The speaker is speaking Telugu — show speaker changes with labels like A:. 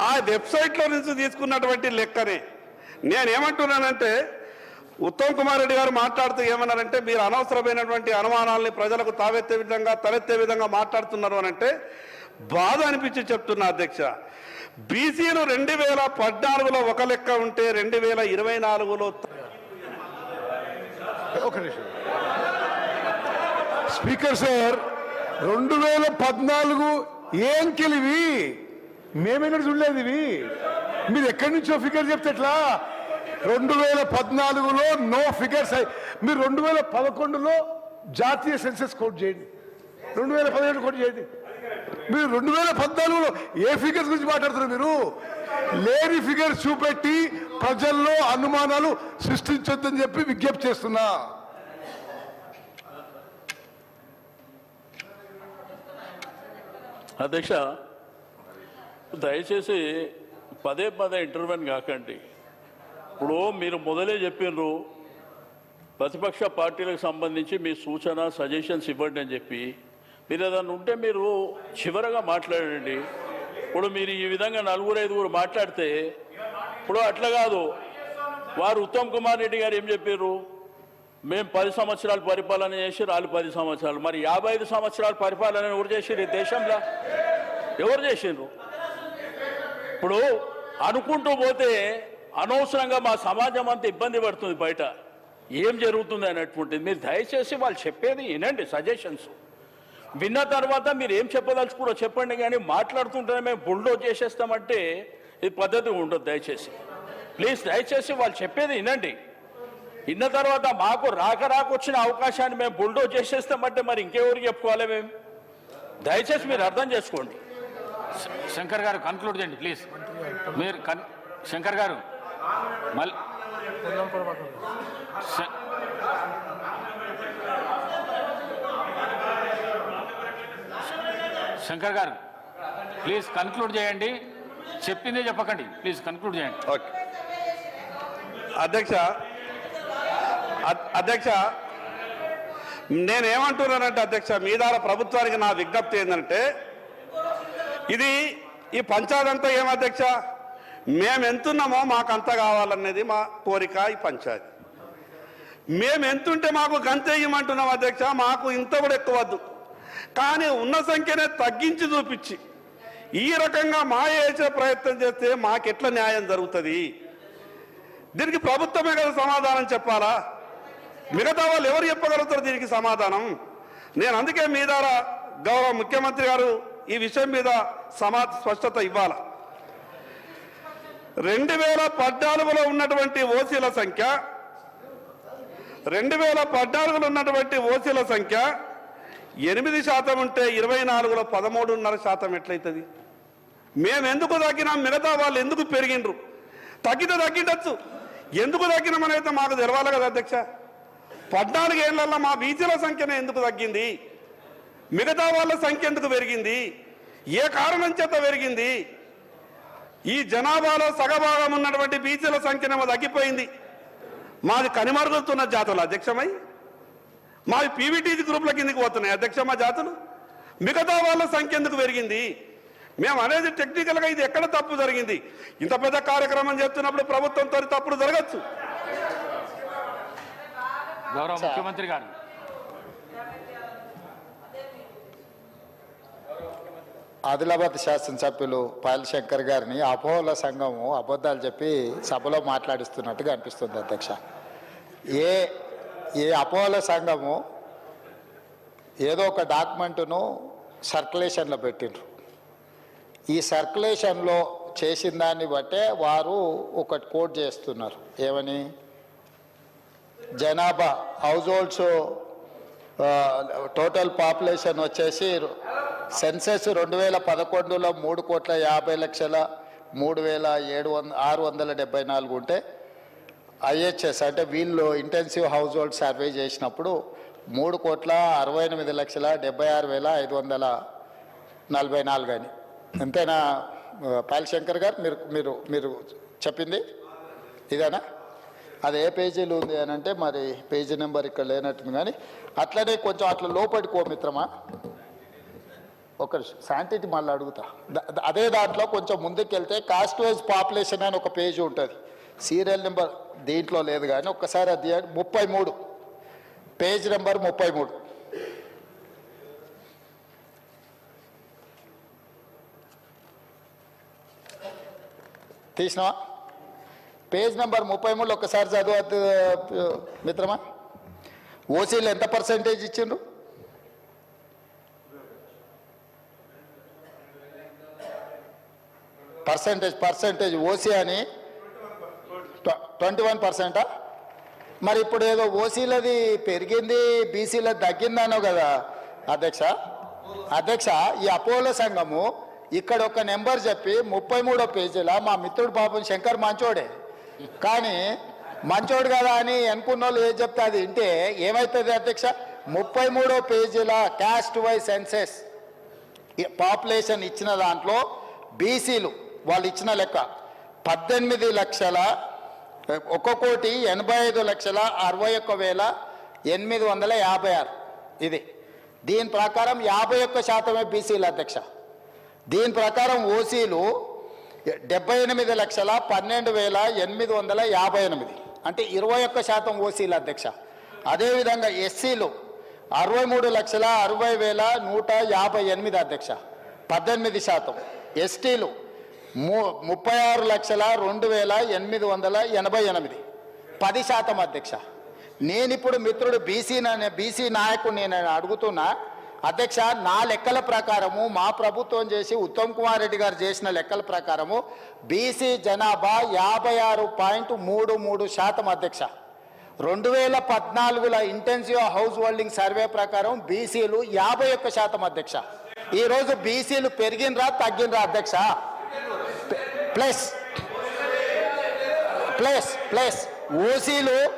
A: ఆ వెబ్సైట్లో నుంచి తీసుకున్నటువంటి లెక్కనే నేనేమంటున్నానంటే, ఉత్తమ్ కుమార్ రెడ్డి గారు మాట్లాడుతూ ఏమన్నారంటే, మీరు అనవసరమైనటువంటి అనుమానాలని ప్రజలకు తలెత్తే విధంగా మాట్లాడుతున్నారు అని అంటే బాధ అనిపించి చెప్తున్నా అధ్యక్ష. బీసీలు 2014లో ఒక లెక్క ఉంటే 2024లో
B: స్పీకర్ సార్ 2014 ఏం కెలివి మేమేనా చూడలేదు. ఇవి మీరు ఎక్కడి నుంచో ఫిగర్ చెప్తే ఎట్లా? 2014లో నో ఫిగర్స్. మీరు 2011లో జాతీయ సెన్సెస్ కోట్ చేయండి, 2017 కోట్ చేయండి. మీరు 2014లో ఏ ఫిగర్స్ గురించి మాట్లాడుతున్నారు? మీరు లేని ఫిగర్స్ చూపెట్టి ప్రజల్లో అనుమానాలు సృష్టించొద్దని చెప్పి విజ్ఞప్తి చేస్తున్నా.
C: అధ్యక్ష, దయచేసి పదే ఇంటర్వ్యూన్ కాకండి. ఇప్పుడు మీరు మొదలే చెప్పినారు ప్రతిపక్ష పార్టీలకు సంబంధించి మీ సూచన సజెషన్స్ ఇవ్వండి అని చెప్పి. మీరు ఏదన్నా ఉంటే మీరు చివరగా మాట్లాడండి. ఇప్పుడు మీరు ఈ విధంగా 4-5 మాట్లాడితే ఇప్పుడు అట్లా కాదు. వారు ఉత్తమ్ కుమార్ రెడ్డి గారు ఏం చెప్పారు? మేము 10 సంవత్సరాలు పరిపాలన చేసి వాళ్ళు 10 సంవత్సరాలు. మరి 55 సంవత్సరాలు పరిపాలన ఎవరు చేసారు ఈ దేశంలో? ఎవరు చేసిండ్రు? ఇప్పుడు అనుకుంటూ పోతే అనవసరంగా మా సమాజం అంతా ఇబ్బంది పడుతుంది. బయట ఏం జరుగుతుంది అనేటువంటిది మీరు దయచేసి వాళ్ళు చెప్పేది వినండి. సజెషన్స్ విన్న తర్వాత మీరు ఏం చెప్పదలుచుకున్నారో చెప్పండి. కానీ మాట్లాడుతుంటేనే మేము బుల్డోజ్ చేసేస్తామంటే ఇది పద్ధతి ఉండదు. దయచేసి ప్లీజ్ దయచేసి వాళ్ళు చెప్పేది వినండి. విన్న తర్వాత మాకు రాక వచ్చిన అవకాశాన్ని మేము బుల్డోజ్ చేసేస్తామంటే మరి ఇంకెవరికి చెప్పుకోవాలి మేము? దయచేసి మీరు అర్థం చేసుకోండి.
D: శంకర్ గారు కన్క్లూడ్ చేయండి ప్లీజ్. మీరు శంకర్ గారు మళ్ళీ శంకర్ గారు ప్లీజ్ కన్క్లూడ్ చేయండి. చెప్పిందే చెప్పకండి. ప్లీజ్ కన్క్లూడ్ చేయండి.
A: ఓకే అధ్యక్ష నేనేమంటున్నానంటే అధ్యక్ష, మీ ద్వారా ప్రభుత్వానికి నా విజ్ఞప్తి ఏంటంటే, ఈ పంచాయతీ అంతా ఏమధ్యక్ష, మేము ఎంతున్నామో మాకు అంత కావాలనేది మా కోరిక. ఈ పంచాయతీ మేము ఎంతుంటే మాకు గంత ఇవ్వమంటున్నాం అధ్యక్ష. మాకు ఇంత కూడా ఎక్కువద్దు. కానీ ఉన్న సంఖ్యనే తగ్గించి చూపించి ఈ రకంగా మాయ వేసే ప్రయత్నం చేస్తే మాకెట్లా న్యాయం జరుగుతుంది? దీనికి ప్రభుత్వమే కదా సమాధానం చెప్పాలా? మిగతా వాళ్ళు ఎవరు చెప్పగలుగుతారు దీనికి సమాధానం? నేను అందుకే మీ ద్వారా గౌరవ ముఖ్యమంత్రి గారు ఈ విషయం మీద స్పష్టత ఇవ్వాల. 2014లో ఉన్నటువంటి ఓసీల సంఖ్య 2014లో ఉన్నటువంటి ఓసీల సంఖ్య 8% ఉంటే 24లో 13.5% ఎట్లయితుంది? మేము ఎందుకు తగ్గినాం? మిగతా వాళ్ళు ఎందుకు పెరిగిండ్రు? తగ్గితే తగ్గిండొచ్చు. ఎందుకు తగ్గినామనైతే మాకు తెలవాలి కదా అధ్యక్ష. 14 ఏళ్లలో మా బీసీల సంఖ్యనే ఎందుకు తగ్గింది? మిగతా వాళ్ళ సంఖ్య ఎందుకు పెరిగింది? ఏ కారణం చేత పెరిగింది? ఈ జనాభాలో సగభాగం ఉన్నటువంటి బీసీల సంఖ్యనేమో తగ్గిపోయింది. మాది కనిమరుగుతున్న జాతులు అధ్యక్షమై, మాది పీవీటీజీ గ్రూపుల కిందకి పోతున్నాయి అధ్యక్ష మా జాతులు. మిగతా వాళ్ళ సంఖ్య ఎందుకు పెరిగింది? మేము అనేది టెక్నికల్గా ఇది ఎక్కడ తప్పు జరిగింది? ఇంత పెద్ద కార్యక్రమం చేస్తున్నప్పుడు ప్రభుత్వంతో తప్పుడు జరగచ్చు.
D: గౌరవ ముఖ్యమంత్రి గారు
E: ఆదిలాబాద్ శాసనసభ్యులు పాయల్ శంకర్ గారిని అపోహల సంఘము అబద్ధాలు చెప్పి సభలో మాట్లాడిస్తున్నట్టుగా అనిపిస్తుంది అధ్యక్ష. ఏ అపోహల సంఘము ఏదో ఒక డాక్యుమెంటును సర్క్యులేషన్లో పెట్టిండ్రు. ఈ సర్క్యులేషన్లో చేసిన దాన్ని బట్టే వారు ఒకటి కోట్ చేస్తున్నారు. ఏమని? జనాభా హౌస్ హోల్డ్స్ టోటల్ పాపులేషన్ వచ్చేసి సెన్సెస్ 2011లో 3,50,03,674 ఉంటే ఐహెచ్ఎస్ అంటే వీళ్ళు ఇంటెన్సివ్ హౌస్ హోల్డ్ సర్వే చేసినప్పుడు 3,68,76,544 అని. అంతేనా పాయల్ శంకర్ గారు? మీరు మీరు చెప్పింది ఇదేనా? అది ఏ పేజీలో ఉంది అని అంటే మరి పేజీ నెంబర్ ఇక్కడ లేనట్టుంది. కానీ అట్లనే కొంచెం అట్లా లోపలికో మిత్రమా, ఒక శాంటిటీ మళ్ళీ అడుగుతా అదే దాంట్లో కొంచెం ముందుకెళ్తే కాస్ట్ వైజ్ పాపులేషన్ అని ఒక పేజీ ఉంటుంది, సీరియల్ నెంబర్ దీంట్లో లేదు కానీ ఒక్కసారి అది 33 పేజ్ నెంబర్ 33. తీసినావా? పేజ్ నెంబర్ 33 ఒక్కసారి చదువు మిత్రమా. ఓసీలు ఎంత పర్సెంటేజ్ ఇచ్చిండ్రు? పర్సెంటేజ్ ఓసీ అని 21%. మరి ఇప్పుడు ఏదో ఓసీలది పెరిగింది బీసీలది తగ్గిందనో కదా అధ్యక్ష. ఈ అపోలో సంఘము ఇక్కడ ఒక నెంబర్ చెప్పి 33వ పేజీలో మా మిత్రుడు పాపం శంకర్ మంచోడే, కానీ మంచోడు కదా అని అనుకున్న వాళ్ళు ఏం చెప్తే అది వింటే ఏమవుతుంది అధ్యక్ష? 33వ పేజీలో క్యాస్ట్ వైజ్ సెన్సెస్ పాపులేషన్ ఇచ్చిన దాంట్లో బీసీలు వాళ్ళు ఇచ్చిన లెక్క 18,85,61,856. ఇది దీని ప్రకారం 51% బీసీలు అధ్యక్ష. దీని ప్రకారం ఓసీలు 78,12,858 అంటే 21% ఓసీలు అధ్యక్ష. అదేవిధంగా ఎస్సీలు 63,60,158 అధ్యక్ష, 18%. ఎస్టీలు 36,02,888 10% అధ్యక్ష. నేనిప్పుడు మిత్రుడు బీసీ నాయకుడు నేను అడుగుతున్నా అధ్యక్ష, నా లెక్కల ప్రకారము మా ప్రభుత్వం చేసి ఉత్తమ్ కుమార్ రెడ్డి గారు చేసిన లెక్కల ప్రకారము బీసీ జనాభా 56.33% అధ్యక్ష. 2014లో ఇంటెన్సివ్ హౌస్ హోల్డింగ్ సర్వే ప్రకారం బీసీలు 51% అధ్యక్ష. ఈరోజు బీసీలు పెరిగినరా తగ్గినరా అధ్యక్ష? ప్లస్ ఓసీలు